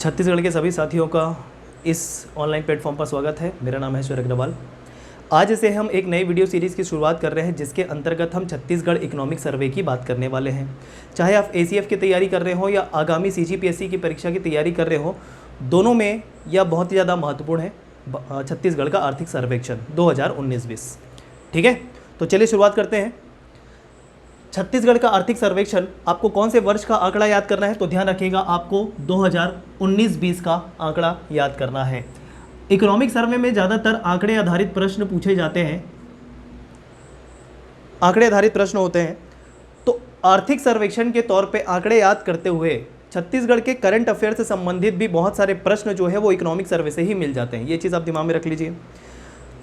छत्तीसगढ़ के सभी साथियों का इस ऑनलाइन प्लेटफॉर्म पर स्वागत है। मेरा नाम है सूर्य अग्रवाल। आज से हम एक नई वीडियो सीरीज़ की शुरुआत कर रहे हैं जिसके अंतर्गत हम छत्तीसगढ़ इकोनॉमिक सर्वे की बात करने वाले हैं। चाहे आप ACF की तैयारी कर रहे हो या आगामी CGPSC की परीक्षा की तैयारी कर रहे हो, दोनों में यह बहुत ही ज़्यादा महत्वपूर्ण है छत्तीसगढ़ का आर्थिक सर्वेक्षण 2019-20। ठीक है, तो चलिए शुरुआत करते हैं। छत्तीसगढ़ का आर्थिक सर्वेक्षण आपको कौन से वर्ष का आंकड़ा याद करना है, तो ध्यान रखिएगा, आपको 2019-20 का आंकड़ा याद करना है। इकोनॉमिक सर्वे में ज़्यादातर आंकड़े आधारित प्रश्न पूछे जाते हैं, आंकड़े आधारित प्रश्न होते हैं। तो आर्थिक सर्वेक्षण के तौर पे आंकड़े याद करते हुए छत्तीसगढ़ के करंट अफेयर से संबंधित भी बहुत सारे प्रश्न जो है वो इकोनॉमिक सर्वे से ही मिल जाते हैं। ये चीज़ आप दिमाग में रख लीजिए।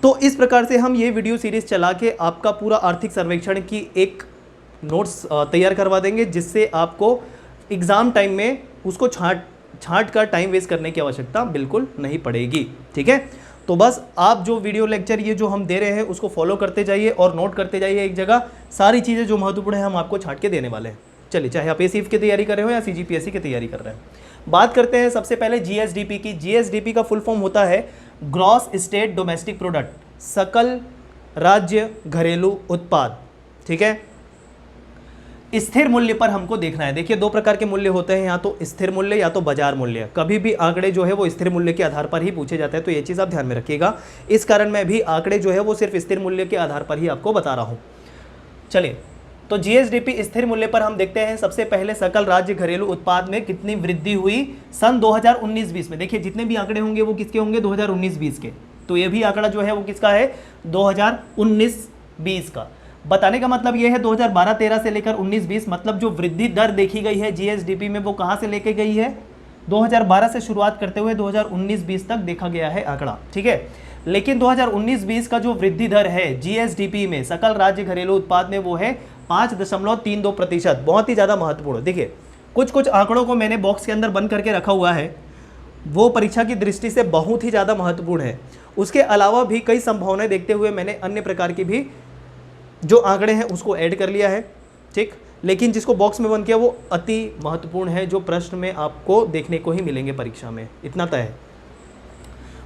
तो इस प्रकार से हम ये वीडियो सीरीज़ चला के आपका पूरा आर्थिक सर्वेक्षण की एक नोट्स तैयार करवा देंगे, जिससे आपको एग्ज़ाम टाइम में उसको छांट कर टाइम वेस्ट करने की आवश्यकता बिल्कुल नहीं पड़ेगी। ठीक है, तो बस आप जो वीडियो लेक्चर ये जो हम दे रहे हैं उसको फॉलो करते जाइए और नोट करते जाइए एक जगह। सारी चीज़ें जो महत्वपूर्ण है हम आपको छांट के देने वाले हैं। चलिए, चाहे आप ACF की तैयारी कर रहे हो या CGPSC की तैयारी कर रहे हैं। बात करते हैं सबसे पहले GSDP की। GSDP का फुल फॉर्म होता है ग्रॉस स्टेट डोमेस्टिक प्रोडक्ट, सकल राज्य घरेलू उत्पाद। ठीक है, स्थिर मूल्य पर हमको देखना है। देखिए, दो प्रकार के मूल्य होते हैं, या तो स्थिर मूल्य या तो बाजार मूल्य। कभी भी आंकड़े जो है वो स्थिर मूल्य के आधार पर ही पूछे जाते हैं, तो ये चीज़ आप ध्यान में रखिएगा। इस कारण मैं भी आंकड़े जो है वो सिर्फ स्थिर मूल्य के आधार पर ही आपको बता रहा हूँ। चलिए, तो GSDP स्थिर मूल्य पर हम देखते हैं। सबसे पहले सकल राज्य घरेलू उत्पाद में कितनी वृद्धि हुई सन 2019-20 में। देखिए, जितने भी आंकड़े होंगे वो किसके होंगे, 2019-20 के। तो ये भी आंकड़ा जो है वो किसका है, 2019-20 का। बताने का मतलब ये है 2012-13 से लेकर 19-20, मतलब जो वृद्धि दर देखी गई है GSDP में वो कहाँ से लेके गई है, 2012 से शुरुआत करते हुए 2019-20 तक देखा गया है आंकड़ा। ठीक है, लेकिन 2019-20 का जो वृद्धि दर है GSDP में सकल राज्य घरेलू उत्पाद में वो है 5.32%। बहुत ही ज़्यादा महत्वपूर्ण। देखिए, कुछ आंकड़ों को मैंने बॉक्स के अंदर बंद करके रखा हुआ है, वो परीक्षा की दृष्टि से बहुत ही ज़्यादा महत्वपूर्ण है। उसके अलावा भी कई संभावनाएं देखते हुए मैंने अन्य प्रकार की भी जो आंकड़े हैं उसको ऐड कर लिया है। ठीक, लेकिन जिसको बॉक्स में बंद किया वो अति महत्वपूर्ण है, जो प्रश्न में आपको देखने को ही मिलेंगे परीक्षा में, इतना तय है।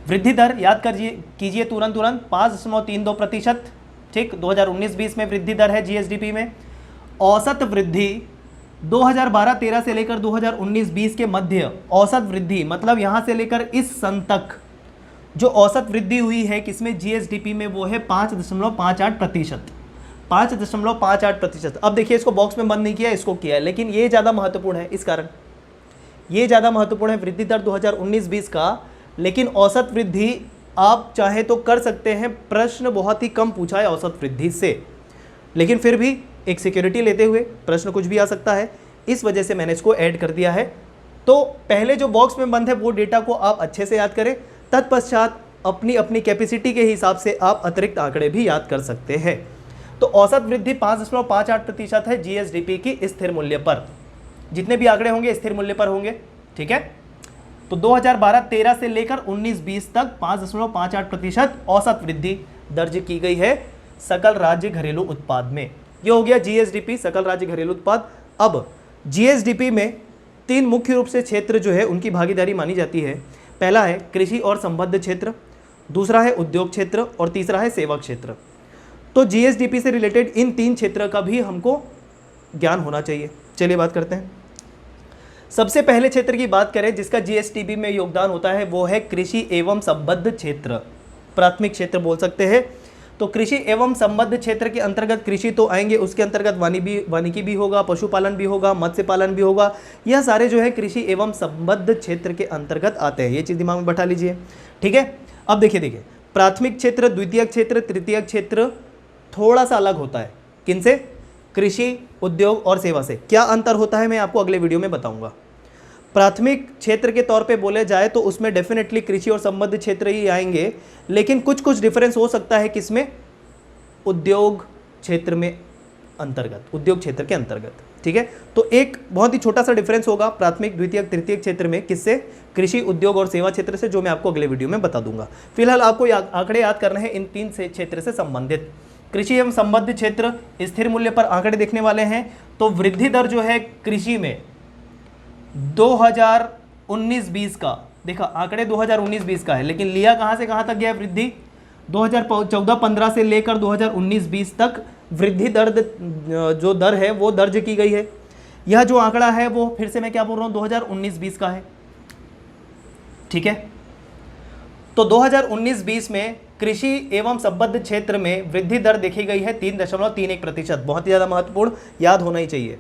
वृद्धि दर याद कीजिए तुरंत 5.32%। ठीक, 2019-20 में वृद्धि दर है GSDP में। औसत वृद्धि 2012-13 से लेकर 2019-20 के मध्य औसत वृद्धि, मतलब यहाँ से लेकर इस सन तक जो औसत वृद्धि हुई है किसमें, GSDP में, वो है 5.58%। 5.58%। अब देखिए, इसको बॉक्स में बंद नहीं किया, इसको किया है, लेकिन ये ज़्यादा महत्वपूर्ण है। इस कारण ये ज़्यादा महत्वपूर्ण है, वृद्धि दर 2019-20 का। लेकिन औसत वृद्धि आप चाहे तो कर सकते हैं, प्रश्न बहुत ही कम पूछा है औसत वृद्धि से, लेकिन फिर भी एक सिक्योरिटी लेते हुए प्रश्न कुछ भी आ सकता है, इस वजह से मैंने इसको ऐड कर दिया है। तो पहले जो बॉक्स में बंद है वो डेटा को आप अच्छे से याद करें, तत्पश्चात अपनी अपनी कैपेसिटी के हिसाब से आप अतिरिक्त आंकड़े भी याद कर सकते हैं। तो औसत वृद्धि 5.58% है GSDP की स्थिर मूल्य पर। जितने भी आंकड़े होंगे स्थिर मूल्य पर होंगे। ठीक है, तो 2012-13 से लेकर 19-20 तक 5.58% औसत वृद्धि दर्ज की गई है सकल राज्य घरेलू उत्पाद में। ये हो गया GSDP, सकल राज्य घरेलू उत्पाद। अब GSDP में 3 मुख्य रूप से क्षेत्र जो है उनकी भागीदारी मानी जाती है। पहला है कृषि और संबद्ध क्षेत्र, दूसरा है उद्योग क्षेत्र और तीसरा है सेवा क्षेत्र। तो GSDP से रिलेटेड इन 3 क्षेत्र का भी हमको ज्ञान होना चाहिए। चलिए बात करते हैं। सबसे पहले क्षेत्र की बात करें जिसका GSDP में योगदान होता है, वो है कृषि एवं संबद्ध क्षेत्र, प्राथमिक क्षेत्र बोल सकते हैं। तो कृषि एवं संबद्ध क्षेत्र के अंतर्गत कृषि तो आएंगे, उसके अंतर्गत वानिकी भी होगा, पशुपालन भी होगा, मत्स्य पालन भी होगा। यह सारे जो है कृषि एवं संबद्ध क्षेत्र के अंतर्गत आते हैं। ये चीज़ दिमाग में बैठा लीजिए। ठीक है, अब देखिए, प्राथमिक क्षेत्र, द्वितीयक क्षेत्र, तृतीयक क्षेत्र थोड़ा सा अलग होता है। किनसे? कृषि, उद्योग और सेवा से। क्या अंतर होता है मैं आपको अगले वीडियो में बताऊंगा। प्राथमिक क्षेत्र के तौर पे बोले जाए तो उसमें डेफिनेटली कृषि और संबद्ध क्षेत्र ही आएंगे, लेकिन कुछ डिफरेंस हो सकता है किसमें, उद्योग क्षेत्र में अंतर्गत, उद्योग क्षेत्र के अंतर्गत। ठीक है, तो एक बहुत ही छोटा सा डिफरेंस होगा प्राथमिक, द्वितीयक, तृतीयक क्षेत्र में। किससे? कृषि, उद्योग और सेवा क्षेत्र से, जो मैं आपको अगले वीडियो में बता दूंगा। फिलहाल आपको आंकड़े याद करने हैं इन 3 क्षेत्र से संबंधित। कृषि एवं संबद्ध क्षेत्र, स्थिर मूल्य पर आंकड़े देखने वाले हैं। तो वृद्धि दर जो है कृषि में 2019-20 का, देखा आंकड़े 2019-20 का है, लेकिन लिया कहाँ से कहाँ तक गया वृद्धि, 2014-15 से लेकर 2019-20 तक वृद्धि दर जो दर है वो दर्ज की गई है। यह जो आंकड़ा है वो फिर से मैं क्या बोल रहा हूँ 2019-20 का है, ठीक है। तो 2019-20 में कृषि एवं संबद्ध क्षेत्र में वृद्धि दर देखी गई है 3.31%, बहुत ही ज़्यादा महत्वपूर्ण, याद होना ही चाहिए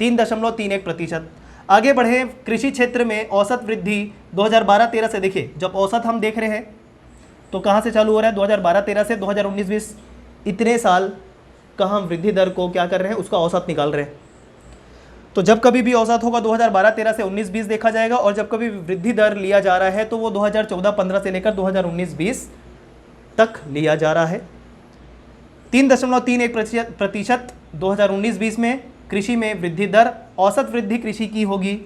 3.31%। आगे बढ़े, कृषि क्षेत्र में औसत वृद्धि 2012-13 से, देखिए जब औसत हम देख रहे हैं तो कहाँ से चालू हो रहा है, 2012-13 से 2019-20, इतने साल का हम वृद्धि दर को क्या कर रहे हैं, उसका औसत निकाल रहे हैं। तो जब कभी भी औसत होगा 2012-13 से 19-20 देखा जाएगा, और जब कभी वृद्धि दर लिया जा रहा है तो वो 2014-15 से लेकर 2019-20 तक लिया जा रहा है। 3.31% 2019-20 में कृषि में वृद्धि दर, औसत वृद्धि कृषि की होगी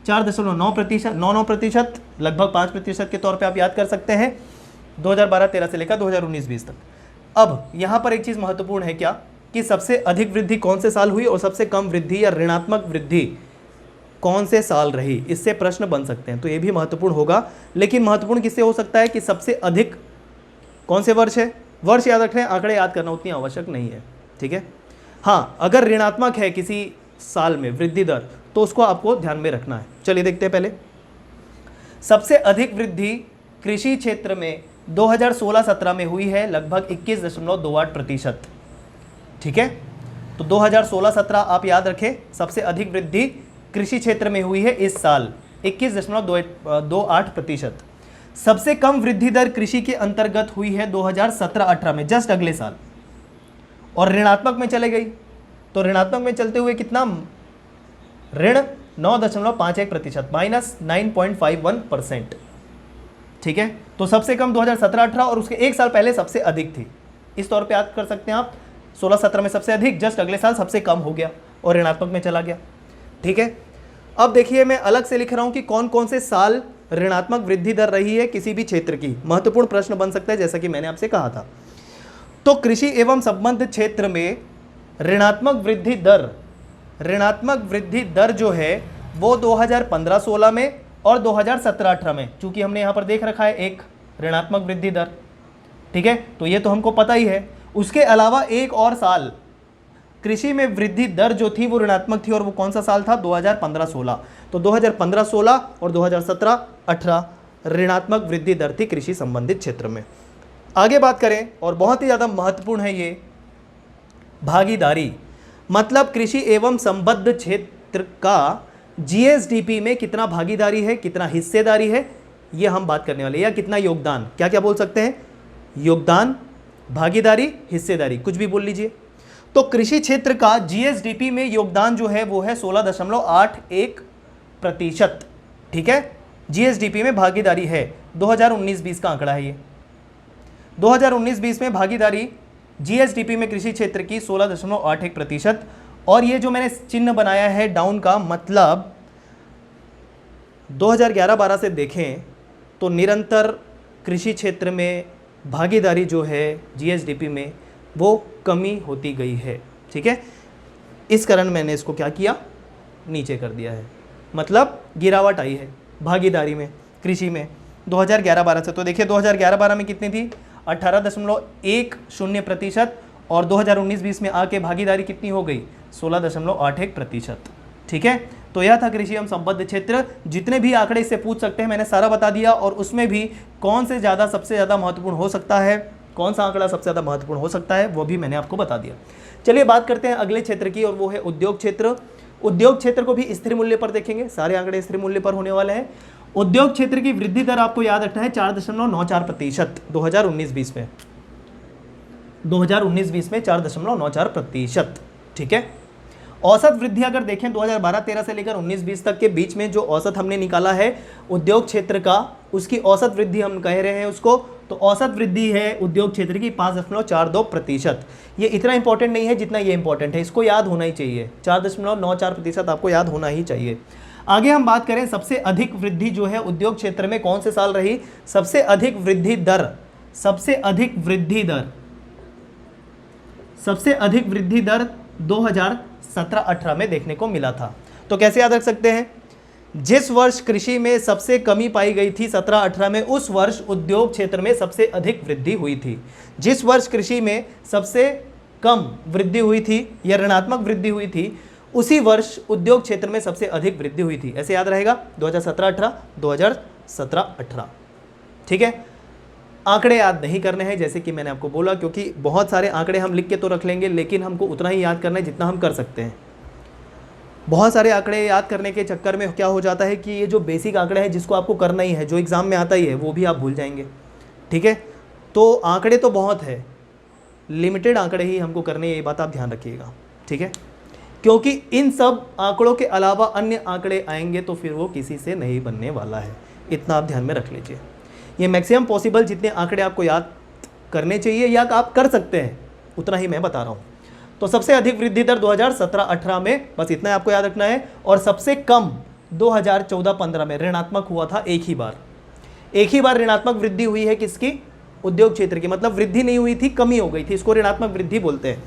4.9%, लगभग 5% के तौर पे आप याद कर सकते हैं 2012-13 से लेकर 2019-20 तक। अब यहाँ पर एक चीज़ महत्वपूर्ण है क्या, कि सबसे अधिक वृद्धि कौन से साल हुई और सबसे कम वृद्धि या ऋणात्मक वृद्धि कौन से साल रही, इससे प्रश्न बन सकते हैं। तो ये भी महत्वपूर्ण होगा, लेकिन महत्वपूर्ण किससे हो सकता है कि सबसे अधिक कौन से वर्ष है, वर्ष याद रखें, आंकड़े याद करना उतनी आवश्यक नहीं है, ठीक है। हाँ, अगर ऋणात्मक है किसी साल में वृद्धि दर तो उसको आपको ध्यान में रखना है। चलिए देखते हैं, पहले सबसे अधिक वृद्धि कृषि क्षेत्र में 2016-17 में हुई है, लगभग 21.28%, ठीक है। तो 2016-17 आप याद रखें, सबसे अधिक वृद्धि कृषि क्षेत्र में हुई है इस साल 21.28%। सबसे कम वृद्धि दर कृषि के अंतर्गत हुई है 2017-18 में, जस्ट अगले साल, और ऋणात्मक में चले गई। तो ऋणात्मक में चलते हुए कितना, ऋण 9.51%, -9.51%, ठीक है। तो सबसे कम 2017-18 और उसके एक साल पहले सबसे अधिक थी, इस तौर पे याद कर सकते हैं आप। 16-17 में सबसे अधिक, जस्ट अगले साल सबसे कम हो गया और ऋणात्मक में चला गया, ठीक है। अब देखिए मैं अलग से लिख रहा हूं कि कौन कौन से साल ऋणात्मक वृद्धि दर रही है किसी भी क्षेत्र की, महत्वपूर्ण प्रश्न बन सकता है, जैसा कि मैंने आपसे कहा था। तो कृषि एवं संबद्ध क्षेत्र में ऋणात्मक वृद्धि दर जो है वो 2015-16 में और 2017-18 में, चूंकि हमने यहां पर देख रखा है एक ऋणात्मक वृद्धि दर, ठीक है, तो ये तो हमको पता ही है। उसके अलावा एक और साल कृषि में वृद्धि दर जो थी वो ऋणात्मक थी, और वो कौन सा साल था, 2015-16। तो 2015-16 और 2017-18 ऋणात्मक वृद्धि दर थी कृषि संबंधित क्षेत्र में। आगे बात करें, और बहुत ही ज़्यादा महत्वपूर्ण है ये भागीदारी, मतलब कृषि एवं संबद्ध क्षेत्र का जीएसडीपी में कितना भागीदारी है, कितना हिस्सेदारी है, ये हम बात करने वाले, या कितना योगदान, क्या क्या बोल सकते हैं, योगदान, भागीदारी, हिस्सेदारी, कुछ भी बोल लीजिए। तो कृषि क्षेत्र का जीएसडीपी में योगदान जो है वो है 16.81%, ठीक है। जीएसडीपी में भागीदारी है, 2019-20 का आंकड़ा है ये। 2019-20 में भागीदारी जीएसडीपी में कृषि क्षेत्र की 16.81%, और ये जो मैंने चिन्ह बनाया है डाउन का, मतलब 2011-12 से देखें तो निरंतर कृषि क्षेत्र में भागीदारी जो है जीएसडीपी में वो कमी होती गई है, ठीक है। इस कारण मैंने इसको क्या किया, नीचे कर दिया है, मतलब गिरावट आई है भागीदारी में कृषि में 2011-12 से। तो देखिए 2011-12 में कितनी थी, 18.10%, और 2019-20 में आके भागीदारी कितनी हो गई, 16.81%, ठीक है। तो यह था कृषि एवं संबद्ध क्षेत्र। जितने भी आंकड़े इससे पूछ सकते हैं मैंने सारा बता दिया, और उसमें भी कौन से ज़्यादा सबसे ज़्यादा महत्वपूर्ण हो सकता है, कौन सा आंकड़ा सबसे ज़्यादा महत्वपूर्ण हो सकता है, वो भी मैंने आपको बता दिया। चलिए बात करते हैं अगले क्षेत्र की, और वो है उद्योग क्षेत्र। उद्योग क्षेत्र को भी स्थिर मूल्य पर देखेंगे, सारे आंकड़े स्थिर मूल्य पर होने वाले हैं। उद्योग क्षेत्र की वृद्धि दर आपको याद रखना है 4.94%, 2019-20 में, 2019-20 में 4.94%, ठीक है। औसत वृद्धि अगर देखें 2012-13 से लेकर 19-20 तक के बीच में जो औसत हमने निकाला है उद्योग क्षेत्र का, उसकी औसत वृद्धि हम कह रहे हैं उसको, तो औसत वृद्धि है उद्योग क्षेत्र की 5.42%। ये इतना इंपॉर्टेंट नहीं है जितना ये इंपॉर्टेंट है, इसको याद होना ही चाहिए, 4.94% आपको याद होना ही चाहिए। आगे हम बात करें सबसे अधिक वृद्धि जो है उद्योग क्षेत्र में कौन से साल रही, सबसे अधिक वृद्धि दर 2017-18 में देखने को मिला था। तो कैसे याद रख सकते हैं जिस वर्ष कृषि में सबसे कमी पाई गई थी 17-18 में, उस वर्ष उद्योग क्षेत्र में सबसे अधिक वृद्धि हुई थी। जिस वर्ष कृषि में सबसे कम वृद्धि हुई थी या ऋणात्मक वृद्धि हुई थी, उसी वर्ष उद्योग क्षेत्र में सबसे अधिक वृद्धि हुई थी। ऐसे याद रहेगा 2017-18, 2017-18। ठीक है, आंकड़े याद नहीं करने हैं जैसे कि मैंने आपको बोला, क्योंकि बहुत सारे आंकड़े हम लिख के तो रख लेंगे, लेकिन हमको उतना ही याद करना है जितना हम कर सकते हैं। बहुत सारे आंकड़े याद करने के चक्कर में क्या हो जाता है कि ये जो बेसिक आंकड़े हैं जिसको आपको करना ही है, जो एग्ज़ाम में आता ही है, वो भी आप भूल जाएंगे। ठीक है, तो आंकड़े तो बहुत है, लिमिटेड आंकड़े ही हमको करने हैं, ये बात आप ध्यान रखिएगा। ठीक है, क्योंकि इन सब आंकड़ों के अलावा अन्य आंकड़े आएंगे तो फिर वो किसी से नहीं बनने वाला है, इतना आप ध्यान में रख लीजिए। ये मैक्सिमम पॉसिबल जितने आंकड़े आपको याद करने चाहिए या आप कर सकते हैं उतना ही मैं बता रहा हूँ। तो सबसे अधिक वृद्धि दर 2017-18 में, बस इतना आपको याद रखना है, और सबसे कम 2014-15 में ऋणात्मक हुआ था एक ही बार ऋणात्मक वृद्धि हुई है। किसकी? उद्योग क्षेत्र की, मतलब वृद्धि नहीं हुई थी, कमी हो गई थी, इसको ऋणात्मक वृद्धि बोलते हैं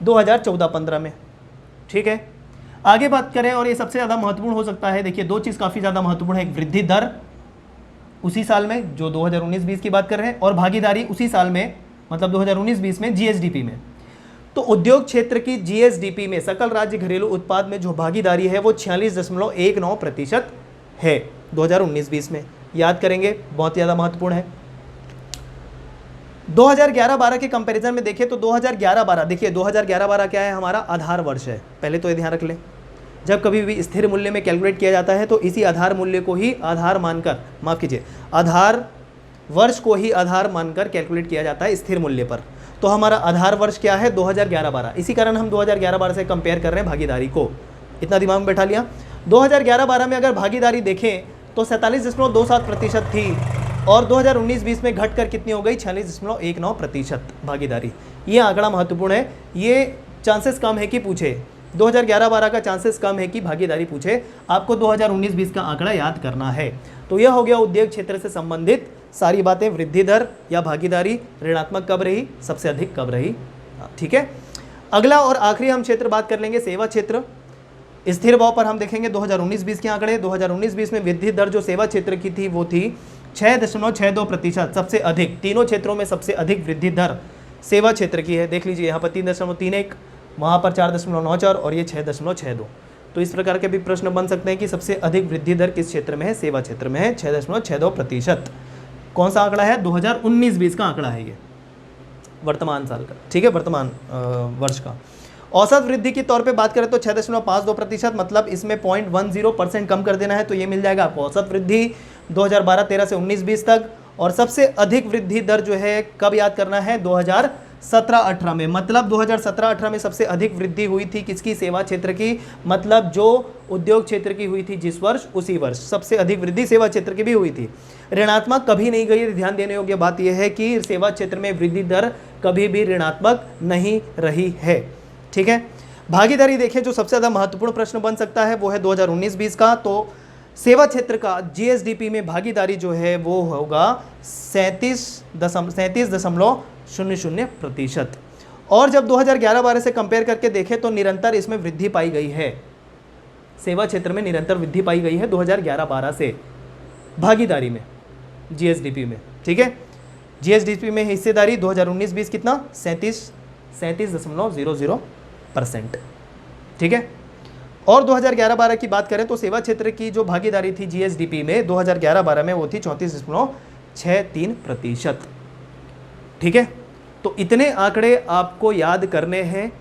2014-15 में। ठीक है, आगे बात करें, और ये सबसे ज़्यादा महत्वपूर्ण हो सकता है। देखिए, दो चीज़ काफ़ी ज़्यादा महत्वपूर्ण है, एक वृद्धि दर उसी साल में जो 2019-20 की बात कर रहे हैं, और भागीदारी उसी साल में, मतलब 2019-20 में जीएसडीपी में। तो उद्योग क्षेत्र की जीएसडीपी में, सकल राज्य घरेलू उत्पाद में जो भागीदारी है वो 46.19% है 2019-20 में। याद करेंगे, बहुत ज़्यादा महत्वपूर्ण है। 2011-12 के कंपैरिजन में देखें तो 2011-12, देखिए 2011-12 क्या है? हमारा आधार वर्ष है। पहले तो ये ध्यान रख लें, जब कभी भी स्थिर मूल्य में कैलकुलेट किया जाता है तो इसी आधार मूल्य को ही आधार मानकर, माफ कीजिए, आधार वर्ष को ही आधार मानकर कैलकुलेट किया जाता है स्थिर मूल्य पर। तो हमारा आधार वर्ष क्या है? 2011-12। इसी कारण हम 2011-12 से कंपेयर कर रहे हैं भागीदारी को। इतना दिमाग में बैठा लिया। 2011-12 में अगर भागीदारी देखें तो 47.27% थी, और 2019-20 में घटकर कितनी हो गई? 46.19% भागीदारी। ये आंकड़ा महत्वपूर्ण है। ये चांसेस कम है कि पूछे, 2011-12 का चांसेस कम है कि भागीदारी पूछे। आपको 2019-20 का आंकड़ा याद करना है। तो यह हो गया उद्योग क्षेत्र से संबंधित सारी बातें। वृद्धि दर या भागीदारी ऋणात्मक कब रही, सबसे अधिक कब रही। ठीक है, अगला और आखिरी हम क्षेत्र बात कर लेंगे, सेवा क्षेत्र। स्थिर भाव पर हम देखेंगे 2019-20 के आंकड़े। 2019-20 में वृद्धि दर जो सेवा क्षेत्र की थी वो थी 6.62%, सबसे अधिक। तीनों क्षेत्रों में सबसे अधिक वृद्धि दर सेवा क्षेत्र की है। देख लीजिए, यहाँ पर 3.31, वहाँ पर 4.94 और ये 6.62। तो इस प्रकार के भी प्रश्न बन सकते हैं कि सबसे अधिक वृद्धि दर किस क्षेत्र में है? सेवा क्षेत्र में है, 6.62%। कौन सा आंकड़ा है? 2019-20 का आंकड़ा है ये, वर्तमान साल का। ठीक है, वर्तमान वर्ष का। औसत वृद्धि के तौर पे बात करें तो 6.52%, मतलब इसमें 0.10% कम कर देना है तो ये मिल जाएगा आपको औसत वृद्धि 2012-13 से 19-20 तक। और सबसे अधिक वृद्धि दर जो है कब याद करना है? 2017-18 में, मतलब 2017-18 में सबसे अधिक वृद्धि हुई थी किसकी? सेवा क्षेत्र की, मतलब जो उद्योग क्षेत्र की हुई थी जिस वर्ष, उसी वर्ष सबसे अधिक वृद्धि सेवा क्षेत्र की भी हुई थी। ऋणात्मक कभी नहीं गई। ध्यान देने योग्य बात यह है कि सेवा क्षेत्र में वृद्धि दर कभी भी ऋणात्मक नहीं रही है। ठीक है, भागीदारी देखें, जो सबसे ज़्यादा महत्वपूर्ण प्रश्न बन सकता है वो है 2019-20 का। तो सेवा क्षेत्र का जीएसडीपी में भागीदारी जो है वो होगा 37.00%। और जब 2011-12 से कंपेयर करके देखें तो निरंतर इसमें वृद्धि पाई गई है, सेवा क्षेत्र में निरंतर वृद्धि पाई गई है 2011-12 से भागीदारी में, जीएसडीपी में। ठीक है, जीएसडीपी में हिस्सेदारी 2019-20 कितना? 37.00%। ठीक है, और 2011-12 की बात करें तो सेवा क्षेत्र की जो भागीदारी थी जीएसडीपी में 2011-12 में वो थी 34.63%। ठीक है, तो इतने आंकड़े आपको याद करने हैं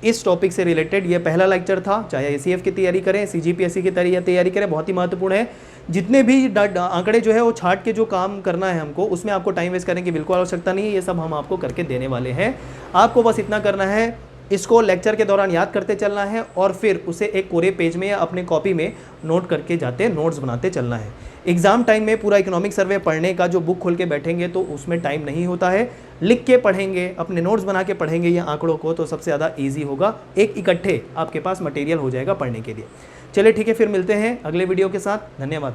इस टॉपिक से रिलेटेड। ये पहला लेक्चर था, चाहे एसीएफ की तैयारी करें, सीजीपीएससी की तैयारी करें, बहुत ही महत्वपूर्ण है। जितने भी आंकड़े जो है वो छाट के जो काम करना है हमको, उसमें आपको टाइम वेस्ट करने की बिल्कुल आवश्यकता नहीं है। ये सब हम आपको करके देने वाले हैं। आपको बस इतना करना है, इसको लेक्चर के दौरान याद करते चलना है और फिर उसे एक कोरे पेज में या अपने कॉपी में नोट करके जाते, नोट्स बनाते चलना है। एग्जाम टाइम में पूरा इकोनॉमिक सर्वे पढ़ने का जो बुक खोल के बैठेंगे तो उसमें टाइम नहीं होता है। लिख के पढ़ेंगे, अपने नोट्स बना के पढ़ेंगे ये आंकड़ों को, तो सबसे ज़्यादा ईजी होगा। एक इकट्ठे आपके पास मटेरियल हो जाएगा पढ़ने के लिए। चलिए ठीक है, फिर मिलते हैं अगले वीडियो के साथ। धन्यवाद।